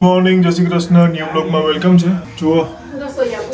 Morning, જય Shri Krishna. New બ્લોગમાં welcome છે. જુઓ,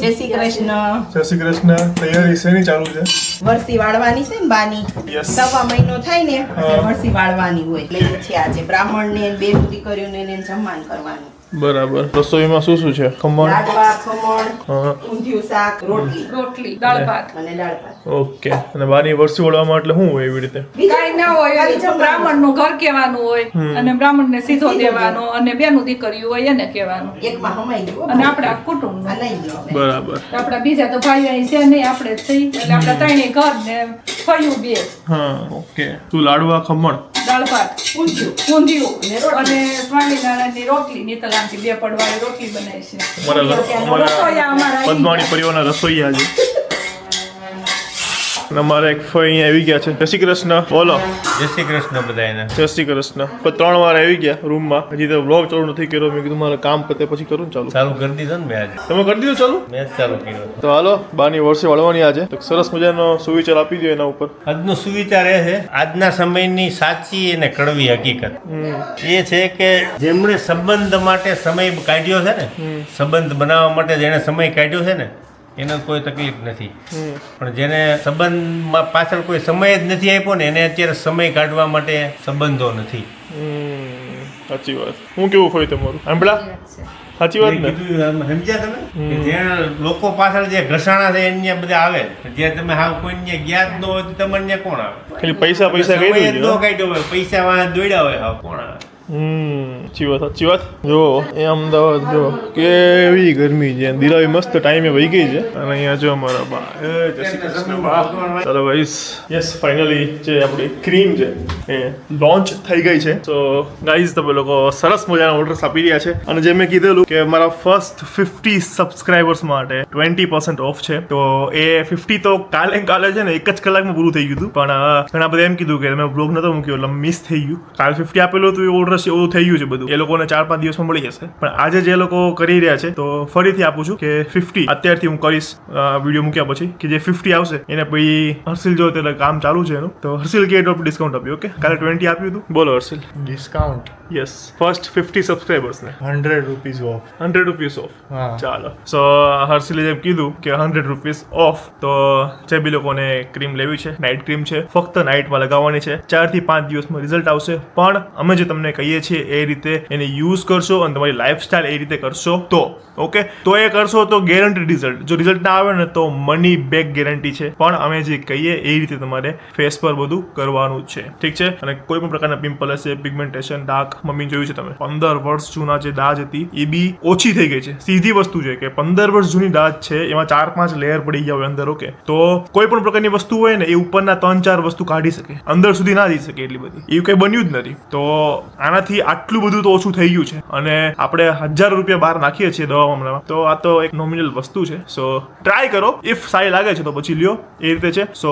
જય શ્રી કૃષ્ણ. જય શ્રી કૃષ્ણ. તૈયારી શેની ચાલુ છે? વરસી વાળવાની છે ને બાની. Yes. સવા મહિનો થાય ને એટલે હા. વરસી વાળવાની હોય એટલે છે આજે બ્રાહ્મણ ને બે દીકરીઓને એને જમવાનું કરવાનું. બરાબર. રસોઈમાં શું શું છે? ખમણ, લાડવા, ખમણ, હા, ઊંધિયું શાક, રોટલી, દાળ ભાત અને દાળ ભાત. ઓકે. અને બાની વરસી વળવામાં એટલે શું હોય એવી રીતે? કાંઈ ના હોય ખાલી જમવાનું. બ્રાહ્મણ નું ઘર કહેવાનું હોય અને બ્રાહ્મણ ને સીધો દેવાનો અને બેનું દીકરીઓ હોય એને કહેવાનું એકમાં હમાઈ ગયું અને આપણા કુટુંબ આ નહીં ગયું આપણે. બરાબર. આપડા બીજા તો ભાઈ અહીં છે નહીં આપણે જ છીએ એટલે આપડા ત્રણેય ઘર ને ફયું બે હા, ઓકે. શું લાડવા, ખમણ? દાળ ભાત ઊંધિયું અને સ્વામિનારાયણ ની રોટલી નીતલાંથી બે પડવાળી રોટલી બનાવી છે અમારા રસોઈયા અમારા અહીં. પદ્માણી પરિવારના રસોઈયા છે. અને અમારા એક ફઈ અહીંયા આવી ગયા છે. જય શ્રી કૃષ્ણ. બોલો. જય શ્રી કૃષ્ણ બધાને. જય શ્રી કૃષ્ણ. પણ 3 વાર આવી ગયા રૂમમાં. હજી તો વ્લોગ ચાલુ નથી કર્યો. મેં કીધું મારે કામ પતે પછી કરું ને ચાલુ. ચાલુ કરી દીધો ને મેં આજે. તમે કરી દીધું ચાલુ? મેં જ ચાલુ કર્યો. તો હાલો, બાની વર્ષે વળવાની આજે તો સરસ મજાનો સુવિચાર આપી દો એના ઉપર. આજનો સુવિચાર એ છે, આજના સમયની સાચી અને કડવી હકીકત એ છે કે જેમણે સંબંધ માટે સમય કાઢ્યો છે ને, સંબંધ બનાવવા માટે જેણે સમય કાઢ્યો છે ને એને કોઈ તકલીફ નથી. પણ જેને સંબંધમાં પાછળ કોઈ સમય જ નથી આપ્યો ને એને અત્યારે સમય કાઢવા માટે સંબંધો નથી. સાચી વાત. હું કેવું ફરી તમારું આંબળા? સાચી વાત ને? કીધું આમ સમજ્યા તમે કે જ્યાં લોકો પાછળ જે ઘસાણા છે એને બધા આવે, જ્યાં તમે હાવ કોઈ ગયા જ ન હોય તો તમને ત્યાં કોણ આવે? ખાલી પૈસા કહી સમય જ દીધું. ન કાઢ્યો હોય, પૈસા વાળા દોડ્યા હોય, હાવ કોણ આવે? સાચી વાત, સાચી વાત. જો એ અમદાવાદ જો કેવી ગરમી છે. દિરાવી મસ્ત ટાઈમે વહી ગઈ છે. અને અહીંયા જો અમારા બા. જય શ્રી કૃષ્ણ બા. ચાલો ગાઈસ, યસ ફાઇનલી જે આપણી ક્રીમ છે એ લોન્ચ થઈ ગઈ છે. તો ગાઈસ તમે લોકો સરસ મજાના ઓર્ડર્સ આપી રહ્યા છે. અને જે મેં કીધેલું કે મારા ફર્સ્ટ 50 સબસ્ક્રાઇબર્સ માટે 20% ઓફ છે. તો એ 50 તો કાલે છે ને એક જ કલાકમાં પૂરું થઈ ગયું હતું. પણ ઘણા બધા એમ કીધું કે તમે બ્લોગ નતો મૂક્યો એટલે મિસ થઈ ગયું. કાલે 50 આપેલું હતું એ ઓર્ડર એવું થઈ ગયું છે બધું. એ લોકોને 4-5 દિવસમાં મળી જશે. પણ આજે જે લોકો કરી રહ્યા છે તો ફરીથી આપું છું કે 50 અત્યારથી હું કરીશ વિડીયો મૂક્યા પછી કે જે 50 આવશે એને પછી હર્ષિલ જો એટલે કામ ચાલુ છે એનું. તો હર્ષિલ કે ડિસ્કાઉન્ટ આપ્યું. ઓકે, કાલે 20 આપ્યું હતું. બોલો Harshil. Discount yes, first 50 subscribers ને 100 રૂપીઝ ઓફ. 100 rupees of. હા. ચાલો. સો હર્ષિલે જેમ કીધું કે 100 રૂપીસ ઓફ. તો જે બી લોકોને ક્રીમ લેવી છે, નાઇટ ક્રીમ છે, ફક્ત નાઇટમાં લગાવવાની છે. 4 થી 5 દિવસમાં રિઝલ્ટ આવશે. પણ અમે જે તમને કહીએ છીએ એ રીતે એને યુઝ કરશો અને તમારી લાઈફસ્ટાઈલ એ રીતે કરશો તો ઓકે, તો એ કરશો તો ગેરંટી રિઝલ્ટ. જો રિઝલ્ટ ના આવે ને તો મની બેક ગેરંટી છે. પણ અમે જે કહીએ એ રીતે તમારે ફેસ પર બધું કરવાનું છે. ઠીક છે? અને કોઈ પણ પ્રકારના પિમ્પલ હશે, પિગમેન્ટેશન, ડાર્ક, મમ્મી જોયું છે તમે 15 વર્ષ જૂના જે દાજ હતી એ બી ઓછી થઈ ગઈ છે. સીધી વસ્તુ છે કે 15 વર્ષ જૂની દાજ છે એમાં 4-5 લેયર પડી ગયા હોય અંદર. ઓકે, તો કોઈ પણ પ્રકારની વસ્તુ હોય ને એ ઉપરના 3-4 વસ્તુ કાઢી શકે, અંદર સુધી ના જઈ શકે એટલી બધી. એવું કંઈ બન્યું જ નથી. તો આનાથી આટલું બધું તો ઓછું થઈ ગયું છે. અને આપણે 1000 રૂપિયા બહાર નાખીએ છીએ દવા મામલામાં. તો આ તો એક નોમિનલ વસ્તુ છે. સો ટ્રાય કરો. ઇફ સારી લાગે છે તો પછી લ્યો. એ રીતે છે. સો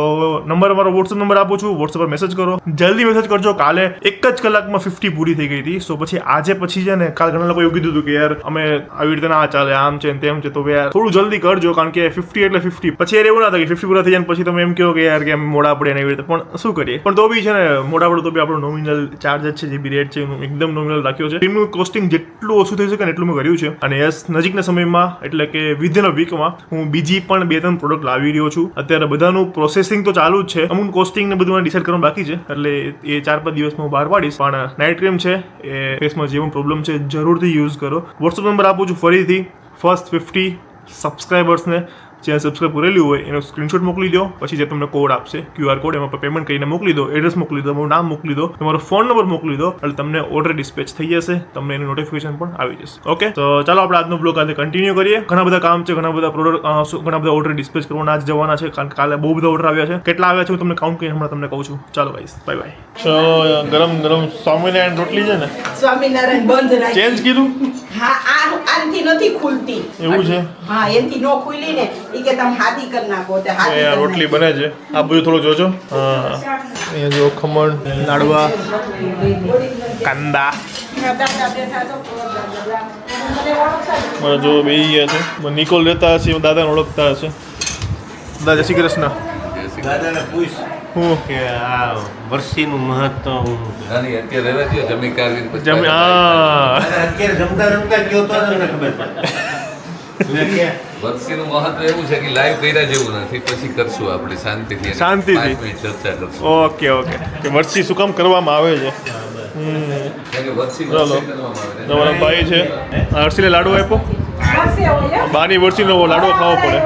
નંબર મારો વોટ્સઅપ નંબર આપું છું. વોટ્સઅપ પર મેસેજ કરો. જલ્દી મેસેજ કરજો. કાલે એક જ કલાકમાં 50 પૂરી થઈ ગઈ હતી. સો પછી આજે પછી છે ને કાલ ઘણા લોકો એવું કીધું હતું કે યાર અમે આવી રીતે ના ચાલે, આમ છે તેમ છે. તો યાર થોડું જલ્દી કરજો કારણ કે 50 એટલે 50. પછી યાર એવું ના થાય કે 50 પૂરા થઈ જાય પછી તમે એમ કહો કે યાર કે મોડા પડે ને એવી રીતે. પણ શું કરીએ? પણ તો બી છે ને મોડા પડે તો બી આપણો નોમિનલ ચાર્જ છે જે બી રેટ છે એનું એકદમ નોમિનલ રાખ્યો છે. ક્રીમનું કોસ્ટિંગ જેટલું ઓછું થઈ શકે ને એટલું મેં કર્યું છે. અને યસ, નજીકના સમયમાં એટલે કે વિધિન અ વીકમાં હું બીજી પણ 2-3 પ્રોડક્ટ લાવી રહ્યો છું. અત્યારે બધાનું પ્રોસેસિંગ તો ચાલુ જ છે. અમુક કોસ્ટિંગ ને બધું ડિસાઇડ કરવાનું બાકી છે. એટલે એ 4-5 દિવસમાં હું બહાર પાડીશ. પણ નાઇટ ક્રીમ છે એ ફેસમાં જે પણ પ્રોબ્લેમ છે જરૂરથી યુઝ કરો. વોટ્સઅપ નંબર આપું છું ફરીથી. ફર્સ્ટ 50 સબસ્ક્રાઇબર્સને જ્યાં સબસ્ક્રાઇબ કરેલું હોય એનો સ્ક્રીનશોટ મોકલી દો. પછી જે તમને કોડ આપશે QR કોડ એમાં પેમેન્ટ કરીને મોકલી દો. એડ્રેસ મોકલી દો, તમારું નામ મોકલી દો, તમારો ફોન નંબર મોકલી દો. એટલે તમને ઓર્ડર ડિસ્પેચ થઈ જશે. તમને એનું નોટિફિકેશન પણ આવી જશે. ઓકે, તો ચાલો આપણે આજનો બ્લોગ આજે કન્ટિન્યુ કરીએ. ઘણા બધા કામ છે, ઘણા બધા પ્રોડક્ટ, ઘણા બધા ઓર્ડર ડિસ્પેચ કરવાના આજ જવાના છે કારણ કે કાલે બહુ બધા ઓર્ડર આવ્યા છે. કેટલા આવ્યા છે હું તમને કાઉન્ટ કરીને હમણાં તમને કહું છું. ચાલો ગાઈસ, બાય બાય. ગરમ ગરમ સ્વામિનારાયણ રોટલી છે ને સ્વામિનારાયણ બંધ રાખી. ચેન્જ કીધું. હા, આનથી નથી ખુલતી. એવું છે? હા, એનથી નો ખુલી ને ઈ કે તમે હાથી કરી નાખો તે હાથી અહીંયા કરી રોટલી બને છે. આ બધું થોડું જોજો. અહીંયા જો ખમણ, લાડવા, કાંદા. મને જો બે ગયા છે. નિકોલ રહેતા હશે, દાદાને ઓળખતા હશે. દાદા જય શ્રી કૃષ્ણ. દાદાને પૂછ હું કે આ વર્ષીનું મહત્વ હું નાની અત્યારે રહેવા દો જમી કાઢીને પછી જમી અત્યારે જમતા જમતા ગયો તો તમને ખબર પડે વર્ષીનું મહત્વ એવું છે કે લાઈવ કર્યા જેવું નથી, પછી કરશું આપણે શાંતિથી એની શાંતિથી. 5 મિનિટ ચર્ચા કરશું. ઓકે કે વર્ષી શું કામ કરવામાં આવે છે? કારણ કે વર્ષી ચાલો. વર્ષી કરવામાં આવે. તમારા ભાઈ છે હર્ષિલે લાડુ આપ્યો. વર્ષે હોય, હો. બાની વર્ષીનો લાડવો ખાવો પડે.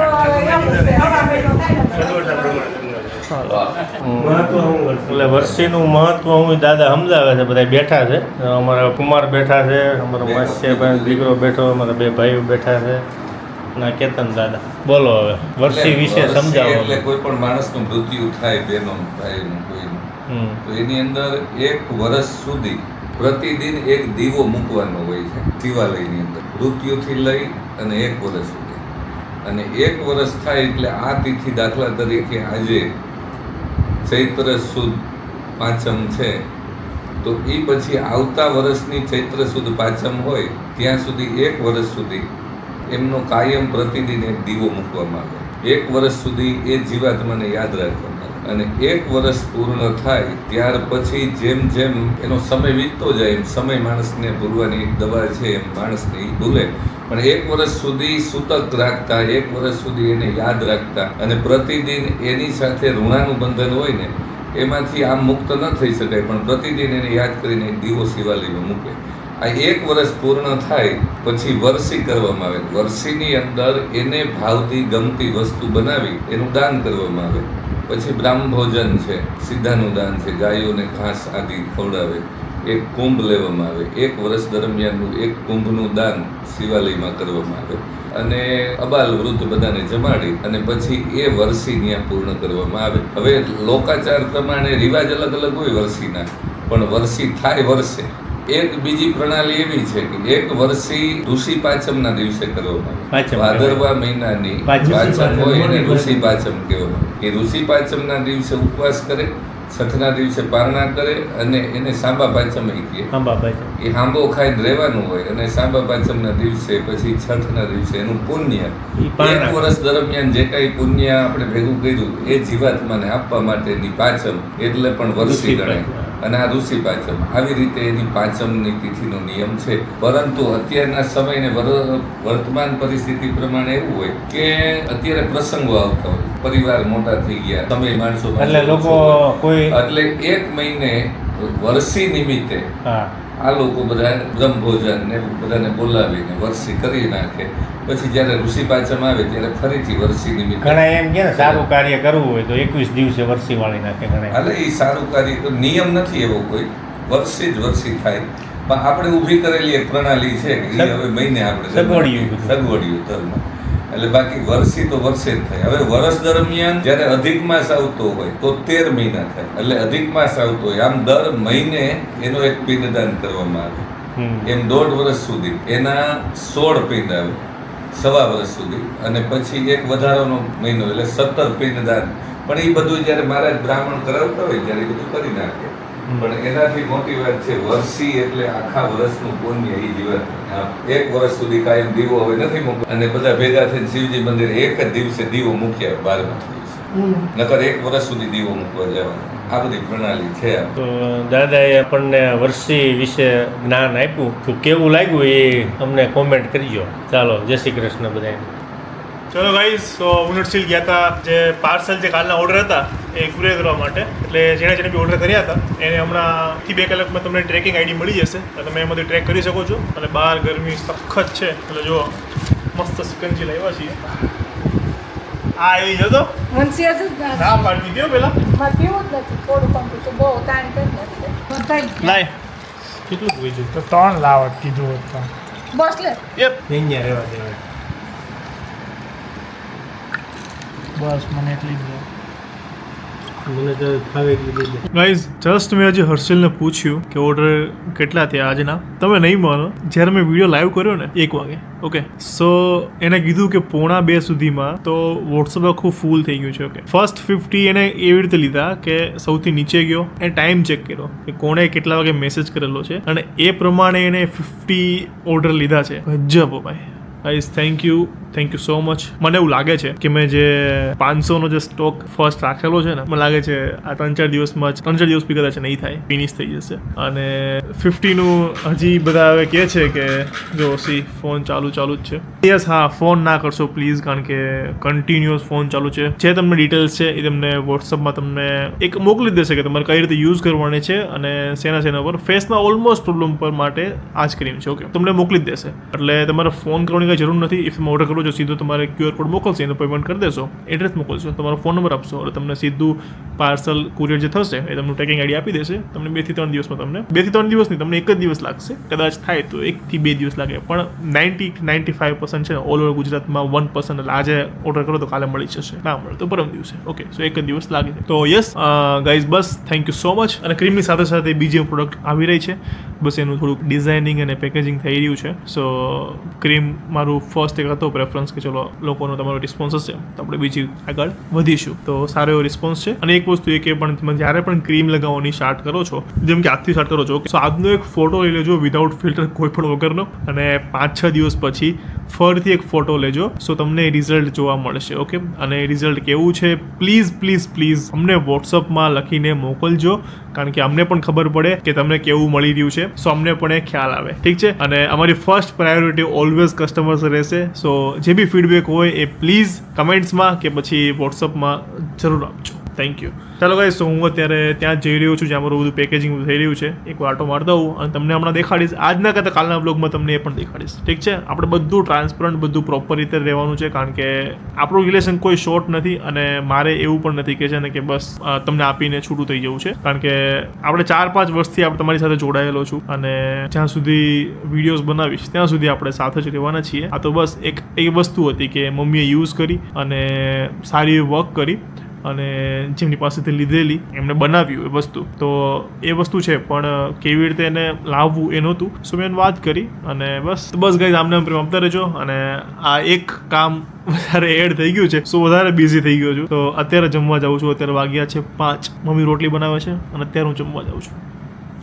એટલે વર્ષીનું મહત્વ હું દાદા સમજાવે છે, બધા બેઠા છે, અમારા કુમાર બેઠા છે, અમારો મત્સ્યભાઈ દીકરો બેઠો, અમારા 2 ભાઈઓ બેઠા છે ના કેતન દાદા. બોલો હવે વર્ષી વિશે વર્ષી સમજાવો. એટલે કોઈ પણ માણસનું મૃત્યુ થાય, બેનો ભાઈનું કોઈનું, તો એની અંદર 1 વર્ષ સુધી પ્રતિદિન એક દીવો મૂકવાનો હોય છે શિવાલયની અંદર, મૃત્યુથી લઈ અને 1 વર્ષ સુધી. અને 1 વર્ષ થાય એટલે આ તિથિ, દાખલા તરીકે આજે ચૈત્ર સુદ પાંચમ છે, તો એ પછી આવતા વર્ષની ચૈત્ર સુદ પાંચમ હોય ત્યાં સુધી 1 વર્ષ સુધી એમનો કાયમ પ્રતિદિન એક દીવો મૂકવામાં આવે. 1 વર્ષ સુધી એ જીવાત્માને યાદ રાખવામાં આવે. અને 1 વર્ષ પૂર્ણ થાય ત્યાર પછી જેમ જેમ એનો સમય વીતતો જાય એમ સમય માણસને ભૂલવાની એક દવા છે, એમ માણસને એ ભૂલે. પણ 1 વર્ષ સુધી સૂતક રાખતા, 1 વર્ષ સુધી એને યાદ રાખતા, અને પ્રતિદિન એની સાથે ઋણાનું બંધન હોય ને એમાંથી આમ મુક્ત ન થઈ શકાય, પણ પ્રતિદિન એને યાદ કરીને એક દીવો શિવાલયમાં મૂકે. આ 1 વર્ષ પૂર્ણ થાય પછી વર્ષી કરવામાં આવે. વર્ષીની અંદર એને ભાવતી ગમતી વસ્તુ બનાવી એનું દાન કરવામાં આવે. પછી બ્રાહ્મ ભોજન છે, સીધાનું દાન છે, ગાયોને ઘાસ આદિ ખવડાવે. એક કુંભ લેવામાં આવે. 1 વર્ષ દરમિયાનનું 1 કુંભનું દાન શિવાલયમાં કરવામાં આવે. અને અબાલ વૃદ્ધ બધાને જમાડી અને પછી એ વર્ષી ત્યાં પૂર્ણ કરવામાં આવે. હવે લોકાચાર પ્રમાણે રિવાજ અલગ અલગ હોય વર્ષીના, પણ વર્ષી થાય વર્ષે. એક બીજી પ્રણાલી એવી છે કે 1 વર્ષી ઋષિ પાંચમના દિવસે કરવામાં આવે. ભાદરવા મહિનાની પાંચમ હોય એને ઋષિ પાંચમ કહેવામાં આવે. એ ઋષિ પાંચમના દિવસે ઉપવાસ કરે, છઠના દિવસે પારણા કરે, અને એને સાંબા પાંચમ કહે. એ હાંબો ખાઈને રહેવાનું હોય, અને સાંબા પાંચમના દિવસે પછી છઠના દિવસે એનું પુણ્ય 1 વર્ષ દરમિયાન જે કાંઈ પુણ્ય આપણે ભેગું કર્યું એ જીવાત્માને આપવા માટેની પાંચમ એટલે પણ વર્ષી ગણાય. અને આ ઋષિ પાંચમ, આવી રીતે એની પાંચમની તિથિનો નિયમ છે. પરંતુ અત્યારના સમયને વર્તમાન પરિસ્થિતિ પ્રમાણે એવું હોય કે અત્યારે પ્રસંગો આવતા હોય, પરિવાર મોટા થઈ ગયા, સમય માણસો એટલે લોકો કોઈ એટલે 1 મહિને વર્ષી નિમિત્તે આ લોકો બધા બ્રહ્મભોજન ને બધાને બોલાવીને વર્ષી કરી નાખે. પછી જ્યારે ઋષિ પાંચમ આવે ત્યારે ફરીથી વર્ષી નિમિત્તે ઘણા એમ કે ને સારું કાર્ય કરવું હોય તો 21 દિવસે વર્ષી વાળી નાખે ઘણા. હાલે એ સારું કાર્ય તો નિયમ નથી એવો કોઈ, વર્ષી જ વર્ષી થાય. પણ આપણે ઊભી કરેલી એક પ્રણાલી છે કે એ હવે મહિને આપણે સગવડિયું ધર્મ, એટલે બાકી વર્ષી તો વર્ષે જ થાય. હવે વર્ષ દરમિયાન જ્યારે અધિક માસ આવતો હોય તો 13 મહિના થાય. એટલે અધિક માસ આવતો હોય આમ દર મહિને એનો એક પિંડદાન કરવામાં આવે. એમ 1.5 વર્ષ સુધી એના 16 પિંડ આવે, 1.25 વર્ષ સુધી, અને પછી એક વધારાનો મહિનો એટલે 17 પિંડદાન. પણ એ બધું જ્યારે મહારાજ બ્રાહ્મણ કરાવતા હોય ત્યારે એ બધું કરી નાખે. પણ એનાથી મોટી વાત છે વર્ષી એટલે આખા વર્ષનું પુણ્ય એ જીવન. 1 વર્ષ સુધી કાયમ દીવો હવે નથી મૂકવો, અને બધા ભેગા થઈને શિવજી મંદિરે એક જ દિવસે દીવો મૂક્યા 12મા દિવસે, નકર 1 વર્ષ સુધી દીવો મૂકવા જવાનું. આ બધી પ્રણાલી છે. તો દાદાએ આપણને વર્ષી વિશે જ્ઞાન આપ્યું, તો કેવું લાગ્યું એ અમને કોમેન્ટ કરજો. ચાલો, જય શ્રી કૃષ્ણ બધાને. ચલો ગાઈઝ, તો ઉનટસીલ ગયા હતા. જે પાર્સલ જે કાલના ઓર્ડર હતા એ કુરિયર કરવા માટે, એટલે જેણે બી ઓર્ડર કર્યા હતા એને હમણાં 2 કલાકમાં તમને ટ્રેકિંગ આઈડી મળી જશે, એટલે તમે એમાંથી ટ્રેક કરી શકો છો. અને બહાર ગરમી સખત છે, એટલે જો મસ્ત સિકંજી લાવ્યા છીએ. આ આવી જતો ના પાડી દીધો પેલા લાય કેટલું કીધું તો 3 લાવત કીધું હતું. બસ લે. અહીંયા રહેવા દેવા. બસ મને એટલી જ દો. મને તો ફાવે એટલી દીધી. ગાઈઝ, જસ્ટ મેં આજે હર્ષિલને પૂછ્યું કે ઓર્ડર કેટલા થયા આજના. તમે નહીં માનો, જ્યારે મેં વિડીયો લાઈવ કર્યો ને 1 વાગે, ઓકે, સો એને કીધું કે 1:45 સુધીમાં તો વોટ્સઅપ આખું ફૂલ થઈ ગયું છે. ઓકે, ફર્સ્ટ 50 એને એવી રીતે લીધા કે સૌથી નીચે ગયો, એને ટાઈમ ચેક કર્યો કે કોણે કેટલા વાગે મેસેજ કરેલો છે, અને એ પ્રમાણે એને 50 ઓર્ડર લીધા છે. ગજબ ભાઈ, guys thank you so much. મને એવું લાગે છે કે મેં જે 500નો જે સ્ટોક ફર્સ્ટ રાખેલો છે ને, મને લાગે છે આ 3-4 દિવસમાં જ 3-4 દિવસ બી કદાચ નહીં થાય, ફિનિશ થઈ જશે. અને 50નું હજી બધા હવે કહે છે કે જો ફોન ચાલુ જ છે. યસ, હા, ફોન ના કરશો પ્લીઝ, કારણ કે કન્ટિન્યુઅસ ફોન ચાલુ છે. જે તમને ડિટેલ્સ છે એ તમને વોટ્સઅપમાં તમને એક મોકલી દેશે કે તમારે કઈ રીતે યુઝ કરવાની છે અને શેના પર. ફેસના ઓલમોસ્ટ પ્રોબ્લેમ પર માટે આ જ ક્રીમ છે. ઓકે, તમને મોકલી જ દેશે, એટલે તમારે ફોન કરવાની કઈ જરૂર નથી. ઇફ તમે ઓર્ડર કરો છો સીધો તમારે QR કોડ મોકલશે, એનો પેમેન્ટ કરી દેશો, એડ્રેસ મોકલશો, તમારો ફોન નંબર આપશો, એટલે તમને સીધું પાર્સલ કુરિયર જે થશે એ તમને ટ્રેકિંગ આઈડી આપી દેશે. તમને 2 થી 3 દિવસમાં તમને 2 થી 3 દિવસ નહીં, તમને 1 જ દિવસ લાગશે. કદાચ થાય તો 1 થી 2 દિવસ લાગે, પણ 90-95% છે ઓલ ઓવર ગુજરાતમાં 1%. એટલે આજે ઓર્ડર કરો તો કાલે મળી જશે, ના મળે તો પરમ દિવસે. ઓકે, સો 1 જ દિવસ લાગે છે. તો yes guys, bus thank you so much. અને ક્રીમની સાથે સાથે બીજી પ્રોડક્ટ આવી રહી છે, બસ એનું થોડુંક ડિઝાઇનિંગ અને પેકેજિંગ થઈ રહ્યું છે. સો ક્રીમ મારું ફર્સ્ટ એક હતો પ્રેફરન્સ કે ચલો લોકોનો તમારો રિસ્પોન્સ હશે તો આપણે બીજી આગળ વધીશું. તો સારો એવો રિસ્પોન્સ છે. અને એક વસ્તુ એ કે પણ તમે જ્યારે પણ ક્રીમ લગાવવાની સ્ટાર્ટ કરો છો, જેમ કે આજથી સ્ટાર્ટ કરો છો, સો આજનો એક ફોટો લઈ લેજો વિધાઉટ ફિલ્ટર, કોઈ પણ વગરનો, અને 5-6 દિવસ પછી ફરીથી એક ફોટો લેજો, સો તમને રિઝલ્ટ જોવા મળશે. ઓકે, અને રિઝલ્ટ કેવું છે પ્લીઝ અમને વોટ્સઅપમાં લખીને મોકલજો, કારણ કે અમને પણ ખબર પડે કે તમને કેવું મળી રહ્યું છે, સો અમને પણ એ ખ્યાલ આવે. ઠીક છે, અને અમારી ફર્સ્ટ પ્રાયોરિટી ઓલવેઝ કસ્ટમર્સ રહેશે. સો જે બી ફીડબેક હોય એ પ્લીઝ કમેન્ટ્સમાં કે પછી વોટ્સઅપમાં જરૂર આપજો. Thank you. ચાલો ગાઈસ, તો હું અત્યારે ત્યાં જઈ રહ્યો છું જ્યાં મારું બધું પેકેજિંગ થઈ રહ્યું છે. એક વાટો મારતા હોઉં અને તમને હમણાં દેખાડીશ. આજના કરતાં કાલના બ્લોગમાં તમને એ પણ દેખાડીશ. ઠીક છે, આપણે બધું ટ્રાન્સપરન્ટ, બધું પ્રોપર રીતે રહેવાનું છે, કારણ કે આપણું રિલેશન કોઈ શોર્ટ નથી. અને મારે એવું પણ નથી કે છે ને કે બસ તમને આપીને છૂટું થઈ જવું છે, કારણ કે આપણે 4-5 વર્ષથી આપણે તમારી સાથે જોડાયેલો છું, અને જ્યાં સુધી વિડીયોઝ બનાવીશ ત્યાં સુધી આપણે સાથે જ રહેવાના છીએ. આ તો બસ એક વસ્તુ હતી કે મમ્મીએ યુઝ કરી અને સારી વર્ક કરી, અને જેમની પાસેથી લીધેલી એમણે બનાવ્યું એ વસ્તુ, તો એ વસ્તુ છે, પણ કેવી રીતે એને લાવવું એ નહોતું. સો મેં વાત કરી અને બસ ગાઈઝ આમને આમ પ્રેમ આપતા રહેજો. અને આ એક કામ વધારે એડ થઈ ગયું છે, સો વધારે બિઝી થઈ ગયો છું. તો અત્યારે જમવા જાઉં છું. અત્યારે વાગ્યા છે 5. મમ્મી રોટલી બનાવે છે અને અત્યારે હું જમવા જાઉં છું.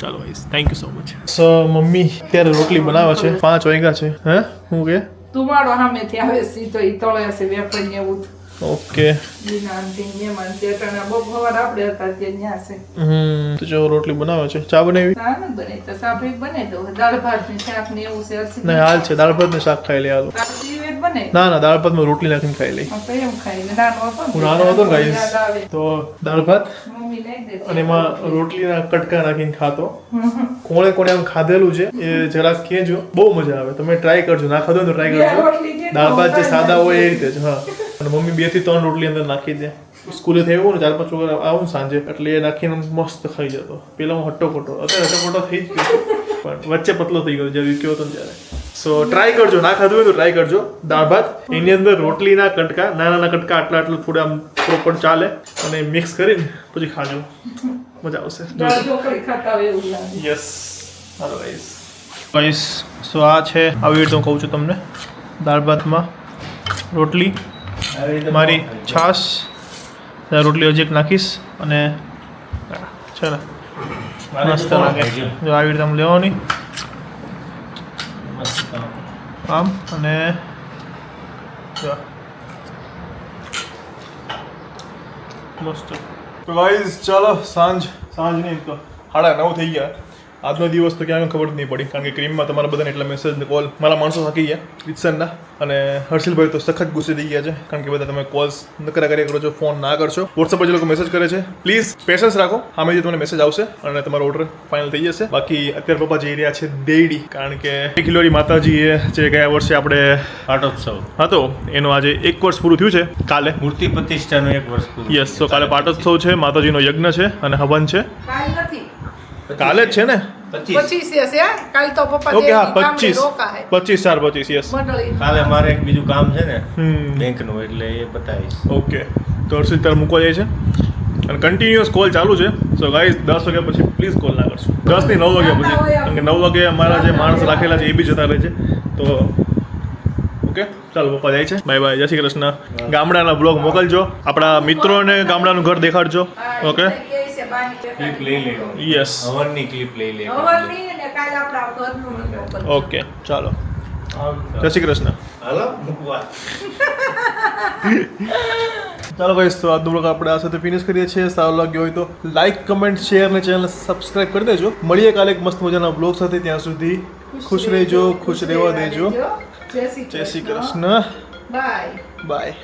ચાલો guys, thank you so much. So mummy અત્યારે રોટલી બનાવે છે, 5 વાગ્યા છે. હે હું કે તું મારો સામેથી આવે સીધો ઈ તળે હશે વેપારી ને એવું. ઓકે, તો જો રોટલી બનાવે છે. ચા બનાવી? નહીં, હાલ છે. દાળ ભાત ને શાક ખાઈ લે. હાલો. ના, દાળ ભાત માં રોટલી નાખીને ખાઈ લઈ. હું નાનો હતો ને ગાઈસ, તો દાળ ભાત અને એમાં રોટલીના કટકા નાખીને ખાતો. કોણે આમ ખાધેલું છે એ જરાક કહેજો, બહુ મજા આવે. તમે ટ્રાય કરજો, ના ખાધો તો ટ્રાય કરજો. દાળ ભાત જે સાદા હોય એ રીતે જ. હા, અને મમ્મી 2 થી 3 રોટલી અંદર નાખી દે. સ્કૂલે થઈ આવ્યું ને 4-5 વાગે આવું સાંજે, એટલે એ નાખીને મસ્ત ખાઈ જતો. પેલા હું હટ્ટો-કટ્ટો, અત્યારે હટ્ટો-કટ્ટો થઈ જ ગયો, પણ વચ્ચે પતલો થઈ ગયો જ્યારે વિક્યો હતો ને ત્યારે. સો ટ્રાય કરજો, ના ખાધું હોય તો ટ્રાય કરજો. દાળ ભાત એની અંદર રોટલીના કટકા, નાના કટકા આટલા થોડા આમ પ્રોપર ચાલે, અને મિક્સ કરીને પછી ખાજો, મજા આવશે. યસ, હાલો ગાઈસ. સો આ છે, આવી રીતે હું કહું છું તમને, દાળ ભાતમાં રોટલી, મારી છાશ, રોટલી હજી એક નાખીશ, અને છે ને મસ્ત લાગે. જો આવી રીતે આમ લેવાની, આમ, અને મસ્ત. તો ગાઈઝ ચાલો, સાંજ નહીં તો 9:30 થઈ ગયા. આજનો દિવસ તો ક્યાં ખબર જ નહીં પડી, કારણ કે ક્રીમમાં તમારા બધાને એટલા મેસેજ ને કોલ, મારા માણસો થાકી ગયા રીતસરના, અને હર્ષિલભાઈ તો સખત ગુસ્સે થઈ ગયા છે, કારણ કે બધા તમે કોલ્સ નકરા કર્યા કરો છો, ફોન ના કરશો. વોટ્સઅપ પર જે લોકો મેસેજ કરે છે, પ્લીઝ પેશન્સ રાખો, સામેથી તમને મેસેજ આવશે અને તમારો ઓર્ડર ફાઇનલ થઈ જશે. બાકી અત્યારે પપ્પા જઈ રહ્યા છે દેડી, કારણ કે ખિલોરી માતાજીએ જે ગયા વર્ષે આપણે પાટોત્સવ હતો એનો આજે 1 વર્ષ પૂરું થયું છે. કાલે મૂર્તિ પ્રતિષ્ઠાનું 1 વર્ષ પૂરું. યસ, તો કાલે પાટોત્સવ છે, માતાજીનો યજ્ઞ છે અને હવન છે. કાલે જ છે ને? 25 કાલ તો પપ્પા ઓકે, હા, 25/4/25. યસ, કાલે મારે એક બીજું કામ છે ને બેંકનું, એટલે એ બતાવીશ. ઓકે, તો હર્ષિલ તારે મૂકવા જાય છે અને કન્ટિન્યુઅસ કોલ ચાલુ છે. સો ગાઈઝ 10 વાગ્યા પછી પ્લીઝ કોલ ના કરશો. 10 થી 9 વાગ્યા પછી, કારણ કે 9 વાગે અમારા જે માણસ રાખેલા છે એ બી જતા રહે છે. તો ઓકે, ચાલો પપ્પા જાય છે. બાય બાય, જય શ્રી કૃષ્ણ. ગામડાના બ્લોગ મોકલજો, આપણા મિત્રોને ગામડાનું ઘર દેખાડજો. ઓકે, ક્લિપ લઈ લેવાની. યસ, હવનની ક્લિપ લઈ લેવાની. ઓકે, ચાલો. જય શ્રી કૃષ્ણ. હાલો મૂકવા. ચાલો ગાઈસ, તો આજનો બ્લોગ આપણે આ સાથે ફિનિશ કરીએ છીએ. સારો લાગ્યો હોય તો લાઈક, કમેન્ટ, શેર અને ચેનલ સબસ્ક્રાઇબ કરી દેજો. મળીએ કાલે એક મસ્ત મજાના બ્લોગ સાથે. ત્યાં સુધી ખુશ રહેજો, ખુશ રહેવા દેજો. જય શ્રી જય શ્રી કૃષ્ણ. બાય. બાય.